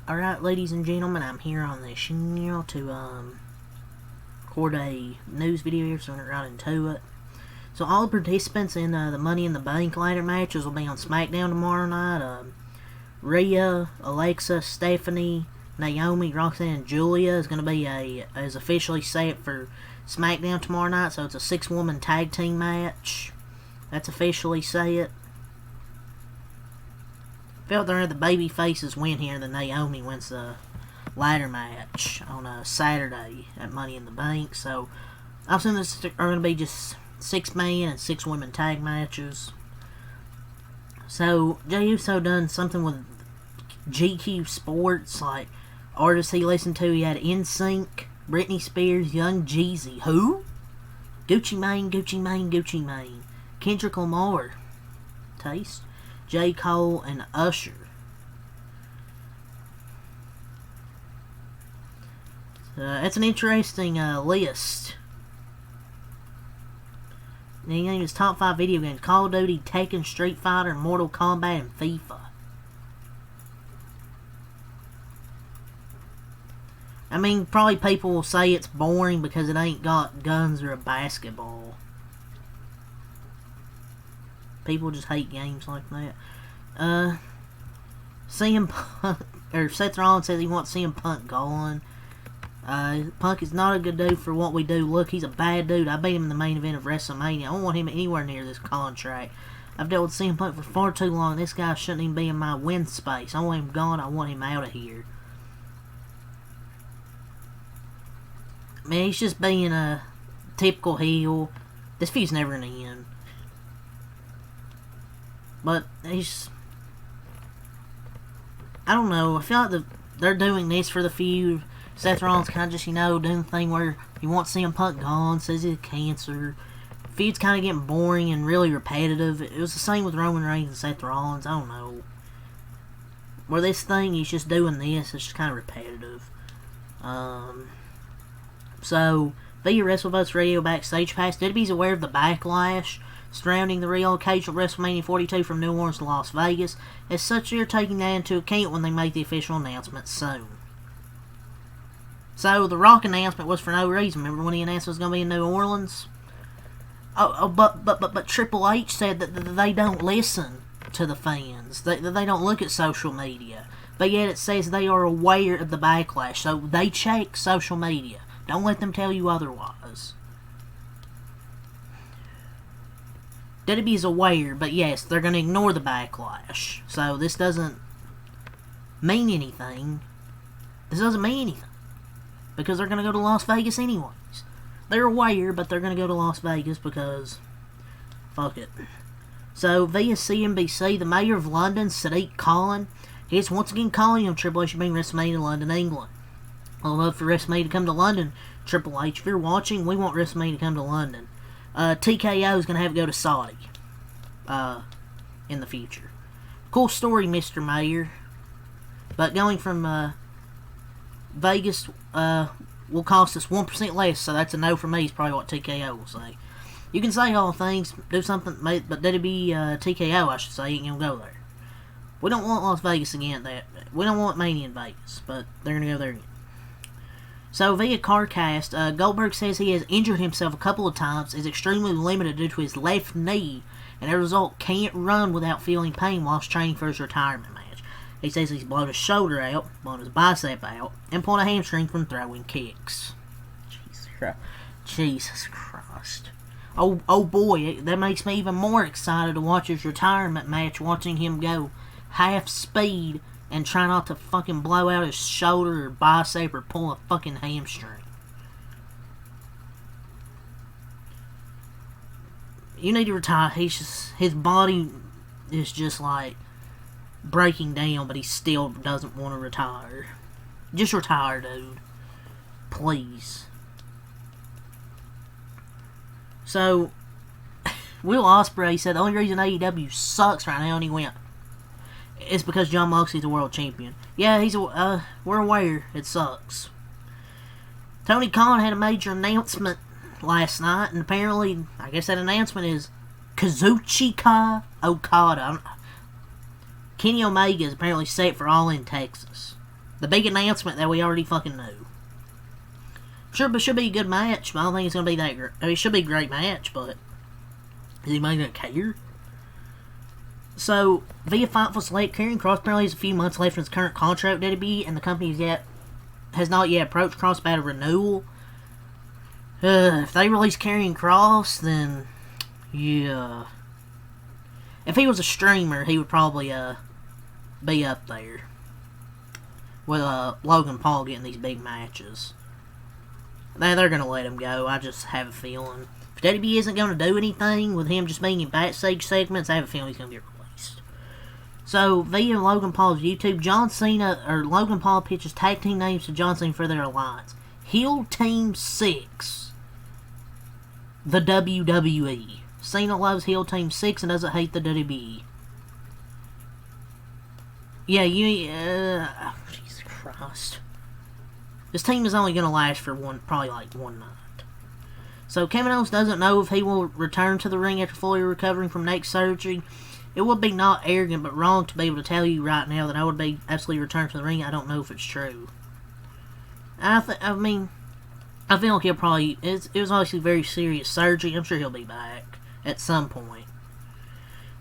Alright, ladies and gentlemen, I'm here on this channel to record a news video here, so I'm going to get right into it. So all the participants in the Money in the Bank ladder matches will be on SmackDown tomorrow night. Rhea, Alexa, Stephanie, Naomi, Roxanne, and Julia is going to be is officially set for SmackDown tomorrow night, so it's a 6-woman tag team match. That's officially set. Felt there the baby faces win here, then Naomi wins the ladder match on a Saturday at Money in the Bank. So I assume this are going to be just 6-man and 6-women tag matches. So Jey Uso done something with GQ Sports, like artists he listened to. He had NSYNC, Britney Spears, Young Jeezy, who? Gucci Mane, Gucci Mane, Gucci Mane, Kendrick Lamar, Taste, J. Cole, and Usher. That's an interesting list. The name is top 5 video games: Call of Duty, Tekken, Street Fighter, Mortal Kombat, and FIFA. I mean, probably people will say it's boring because it ain't got guns or a basketball. People just hate games like that. CM Punk, or Seth Rollins says he wants CM Punk gone. Punk is not a good dude for what we do. Look, he's a bad dude. I beat him in the main event of WrestleMania. I don't want him anywhere near this contract. I've dealt with CM Punk for far too long. This guy shouldn't even be in my win space. I want him gone. I want him out of here. Man, he's just being a typical heel. This feud's never gonna end. But he's... I don't know. I feel like they're doing this for the feud. Seth Rollins kind of just, doing the thing where he wants CM Punk gone, says he's cancer. Feud's kind of getting boring and really repetitive. It was the same with Roman Reigns and Seth Rollins. I don't know. Where this thing, he's just doing this. It's just kind of repetitive. So, via WrestleVotes Radio Backstage Pass, WWE's aware of the backlash surrounding the relocation of WrestleMania 42 from New Orleans to Las Vegas. As such, they're taking that into account when they make the official announcement soon. So, the Rock announcement was for no reason. Remember when he announced it was going to be in New Orleans? But Triple H said that they don't listen to the fans. They don't look at social media. But yet it says they are aware of the backlash. So, they check social media. Don't let them tell you otherwise. WWE is aware, but yes, they're going to ignore the backlash. So this doesn't mean anything. This doesn't mean anything. Because they're going to go to Las Vegas anyways. They're aware, but they're going to go to Las Vegas because... fuck it. So, via CNBC, the mayor of London, Sadiq Khan, is once again calling on Triple H to bring WrestleMania to London, England. I would love for WrestleMania to come to London, Triple H. If you're watching, we want WrestleMania to come to London. TKO is going to have to go to Saudi in the future. Cool story, Mr. Mayor. But going from Vegas will cost us 1% less, so that's a no for me, is probably what TKO will say. You can say all things, do something, but WB TKO, I should say, ain't going to go there. We don't want Las Vegas again. We don't want Mania in Vegas, but they're going to go there again. So, via CarCast, Goldberg says he has injured himself a couple of times, is extremely limited due to his left knee, and as a result can't run without feeling pain whilst training for his retirement match. He says he's blown his shoulder out, blown his bicep out, and pulled a hamstring from throwing kicks. Jesus Christ. Oh boy, that makes me even more excited to watch his retirement match, watching him go half speed and try not to fucking blow out his shoulder or bicep or pull a fucking hamstring. You need to retire. His body is just like breaking down, but he still doesn't want to retire. Just retire, dude. Please. So, Will Ospreay said the only reason AEW sucks right now, and he went, it's because Jon Moxley's the world champion. Yeah, we're aware it sucks. Tony Khan had a major announcement last night, and apparently, I guess that announcement is Kazuchika Okada. Kenny Omega is apparently set for All In Texas. The big announcement that we already fucking knew. Sure, but should be a good match. But I don't think it's gonna be that great. I mean, it should be a great match, but is anybody gonna care? So, via Fightful Select, Karrion Kross apparently has a few months left in his current contract with WWE, and the company has not yet approached Kross about a renewal. If they release Karrion Kross, then yeah. If he was a streamer, he would probably be up there with Logan Paul getting these big matches. They're gonna let him go. I just have a feeling. If WWE isn't gonna do anything with him just being in backstage segments, I have a feeling he's gonna get released. So via Logan Paul's YouTube, Logan Paul pitches tag team names to John Cena for their alliance. Heel Team 6. The WWE. Cena loves Heel Team 6 and doesn't hate the WWE. Yeah, Jesus Christ. This team is only going to last for probably like one night. So Kevin Owens doesn't know if he will return to the ring after fully recovering from neck surgery. It would be not arrogant but wrong to be able to tell you right now that I would be absolutely returned to the ring. I don't know if it's true. I feel like he'll probably... It was obviously very serious surgery. I'm sure he'll be back at some point.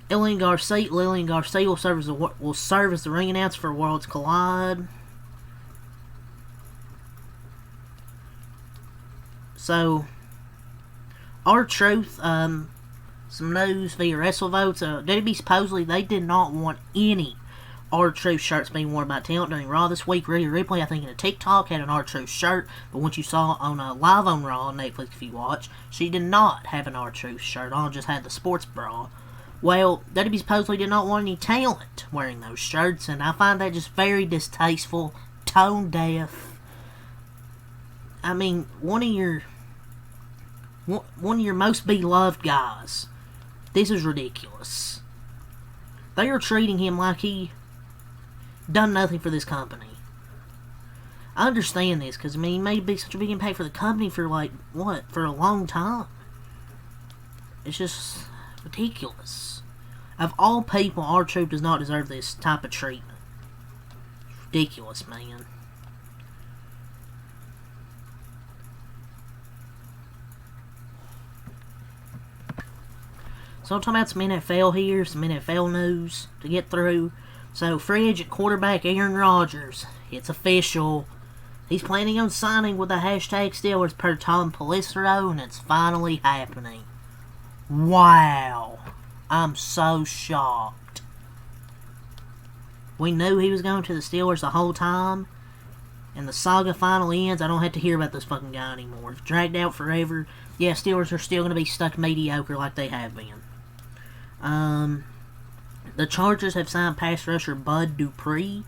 Lillian Garcia will serve as the ring announcer for Worlds Collide. So, R-Truth, some news via WrestleVotes. WWE supposedly they did not want any R-Truth shirts being worn by talent during Raw this week. Rhea Ripley, I think in a TikTok, had an R-Truth shirt, but once you saw on live on Raw on Netflix, if you watch, she did not have an R-Truth shirt on, just had the sports bra. Well, WWE supposedly did not want any talent wearing those shirts, and I find that just very distasteful, tone deaf. I mean, one of your most beloved guys. This is ridiculous. They are treating him like he done nothing for this company. I understand this, because, I mean, he may be such a big impact for the company for, like, what? For a long time. It's just ridiculous. Of all people, R-Truth does not deserve this type of treatment. It's ridiculous, man. So I'm talking about some NFL here, some NFL news to get through. So, free agent quarterback Aaron Rodgers, it's official. He's planning on signing with the hashtag Steelers per Tom Pelissero, and it's finally happening. Wow. I'm so shocked. We knew he was going to the Steelers the whole time, and the saga finally ends. I don't have to hear about this fucking guy anymore. It's dragged out forever. Yeah, Steelers are still going to be stuck mediocre like they have been. The Chargers have signed pass rusher Bud Dupree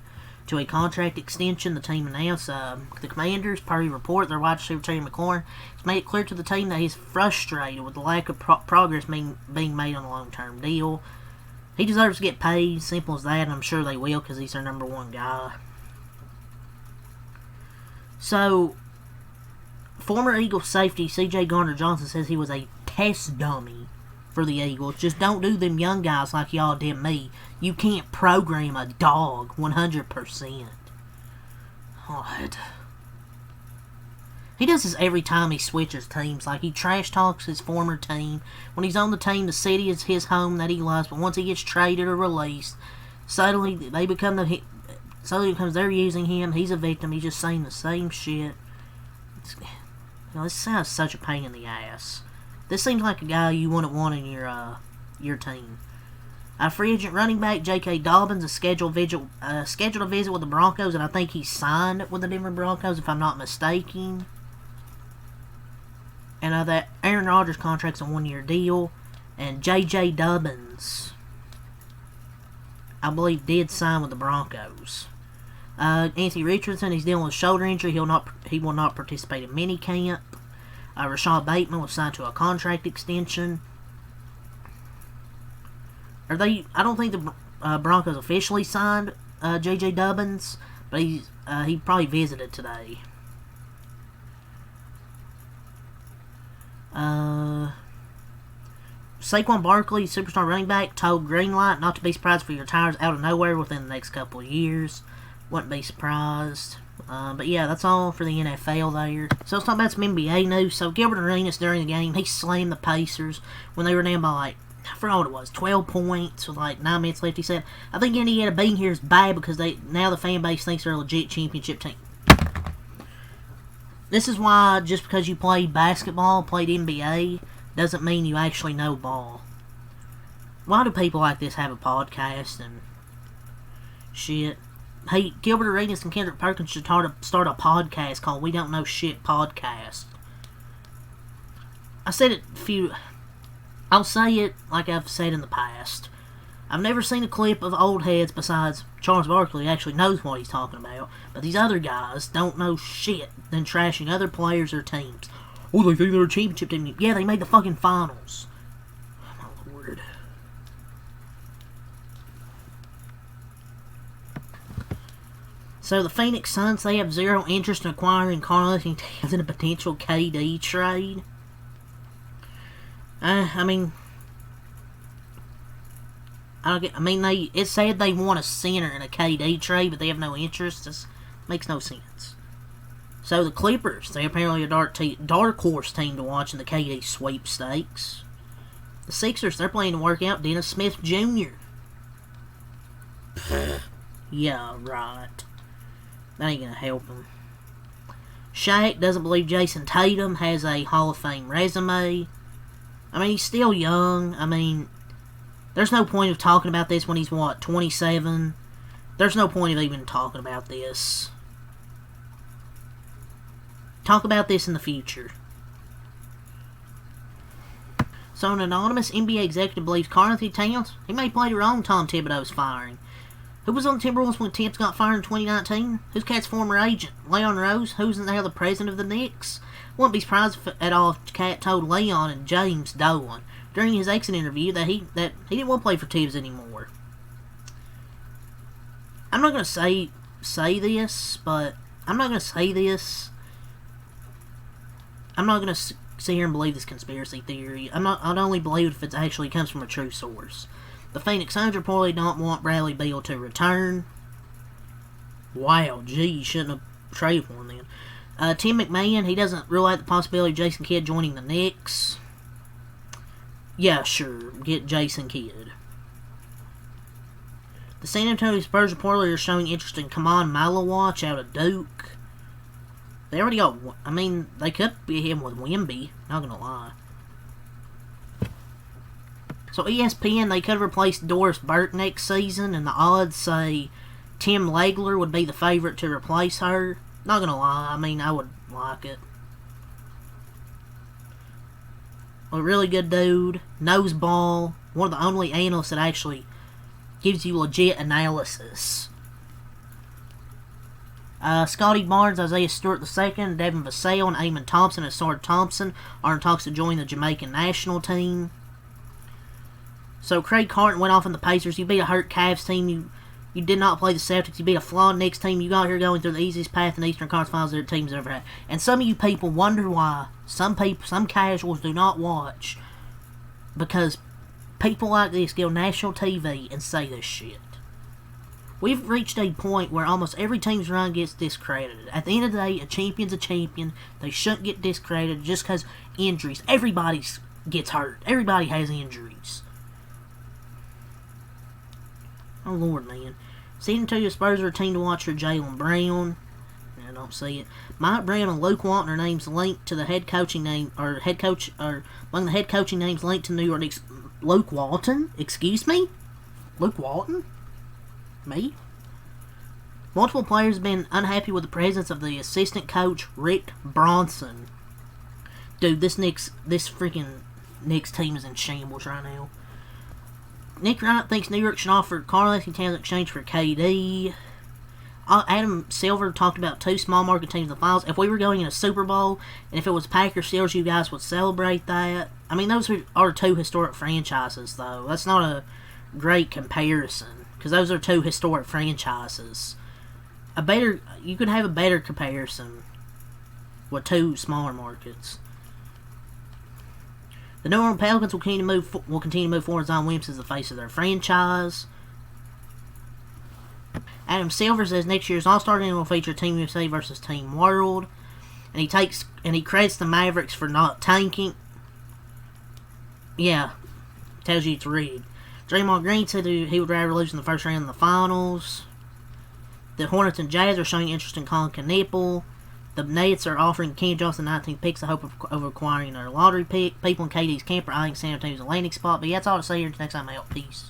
to a contract extension, the team announced. The Commanders, per report, their wide receiver Terry McLaurin has made it clear to the team that he's frustrated with the lack of progress being made on a long-term deal. He deserves to get paid, simple as that, and I'm sure they will because he's their number one guy. So, former Eagles safety C.J. Gardner-Johnson says he was a test dummy for the Eagles. Just don't do them young guys like y'all did me. You can't program a dog 100%. God. He does this every time he switches teams. Like, he trash talks his former team. When he's on the team, the city is his home that he loves. But once he gets traded or released, suddenly they're using him. He's a victim. He's just saying the same shit. This sounds such a pain in the ass. This seems like a guy you wouldn't want in your team. Free agent running back J.K. Dobbins is scheduled a visit with the Broncos, and I think he signed with the Denver Broncos, if I'm not mistaken. And that Aaron Rodgers contract's a one-year deal, and J.J. Dobbins, I believe, did sign with the Broncos. Anthony Richardson, he's dealing with a shoulder injury. He will not participate in minicamp. Rashad Bateman was signed to a contract extension. I don't think the Broncos officially signed J.J. Dobbins, but he probably visited today. Saquon Barkley, superstar running back, told Greenlight not to be surprised if he retires out of nowhere within the next couple of years. Wouldn't be surprised. But yeah, that's all for the NFL there. So let's talk about some NBA news. So Gilbert Arenas during the game, he slammed the Pacers when they were down by like, I forgot what it was, 12 points with like 9 minutes left. He said, I think Indiana being here is bad because now the fan base thinks they're a legit championship team. This is why just because you played basketball, played NBA, doesn't mean you actually know ball. Why do people like this have a podcast and shit? Hey, Gilbert Arenas and Kendrick Perkins should start a podcast called We Don't Know Shit Podcast. I said it I'll say it like I've said in the past. I've never seen a clip of old heads besides Charles Barkley who actually knows what he's talking about, but these other guys don't know shit than trashing other players or teams. Oh, they think they're a championship team. Yeah, they made the fucking finals. Oh, my lord. So the Phoenix Suns, they have zero interest in acquiring Karl-Anthony Towns in a potential KD trade. I mean, it said they want a center in a KD trade, but they have no interest. This makes no sense. So the Clippers, they apparently a dark horse team to watch in the KD sweepstakes. The Sixers, they're planning to work out Dennis Smith Jr. Yeah, right. That ain't gonna help him. Shaq doesn't believe Jason Tatum has a Hall of Fame resume. I mean, he's still young. I mean, there's no point of talking about this when he's, 27? There's no point of even talking about this. Talk about this in the future. So an anonymous NBA executive believes Karl-Anthony Towns, he may play the role in Tom Thibodeau's firing. Who was on the Timberwolves when Tibbs got fired in 2019? Who's Cat's former agent? Leon Rose, who's now the president of the Knicks? Wouldn't be surprised at all if Cat told Leon and James Dolan during his exit interview that he didn't want to play for Tibbs anymore. I'm not going to say this, but I'm not going to say this. I'm not going to sit here and believe this conspiracy theory. I'd only believe it if it actually comes from a true source. The Phoenix Suns reportedly don't want Bradley Beal to return. Wow, gee, you shouldn't have traded for him then. Tim McMahon, he doesn't rule out the possibility of Jason Kidd joining the Knicks. Yeah, sure, get Jason Kidd. The San Antonio Spurs reportedly are showing interest in Kaman Malawach out of Duke. They already got, I mean, they could be him with Wemby, not gonna lie. So ESPN, they could have replaced Doris Burke next season, and the odds say Tim Legler would be the favorite to replace her. Not gonna lie, I mean, I would like it. A really good dude, knows ball, one of the only analysts that actually gives you legit analysis. Scotty Barnes, Isaiah Stewart II, Devin Vassell, and Eamon Thompson and Sard Thompson are in talks to join the Jamaican national team. So Craig Carton went off in the Pacers. You beat a hurt Cavs team. You did not play the Celtics. You beat a flawed Knicks team. You got here going through the easiest path in the Eastern Conference Finals their team's ever had. And some of you people wonder why some casuals do not watch. Because people like this get on national TV and say this shit. We've reached a point where almost every team's run gets discredited. At the end of the day, a champion's a champion. They shouldn't get discredited just because injuries. Everybody gets hurt. Everybody has injuries. Oh, Lord, man. San Antonio Spurs are a team to watch for Jaylen Brown. I don't see it. Mike Brown and Luke Walton are names linked to the head coaching name, or among the head coaching names linked to New York Knicks. Luke Walton? Excuse me? Luke Walton? Me? Multiple players have been unhappy with the presence of the assistant coach, Rick Bronson. Dude, this freaking Knicks team is in shambles right now. Nick Wright thinks New York should offer Karl-Anthony Towns in exchange for KD. Adam Silver talked about two small market teams in the finals. If we were going in a Super Bowl, and if it was Packers Steelers, you guys would celebrate that. I mean, those are two historic franchises, though. That's not a great comparison, because those are two historic franchises. You could have a better comparison with two smaller markets. The New Orleans Pelicans will continue to move forward. Zion Williamson is the face of their franchise. Adam Silver says next year's All-Star Game will feature Team USA versus Team World. And he credits the Mavericks for not tanking. Yeah, tells you it's rigged. Draymond Green said he would rather lose in the first round than the finals. The Hornets and Jazz are showing interest in Colin Knippel. The Nets are offering Ken Johnson 19 picks in hope of acquiring their lottery pick. People in KD's camp are eyeing San Antonio's Atlantic spot. But yeah, that's all to say here. Next time out. Peace.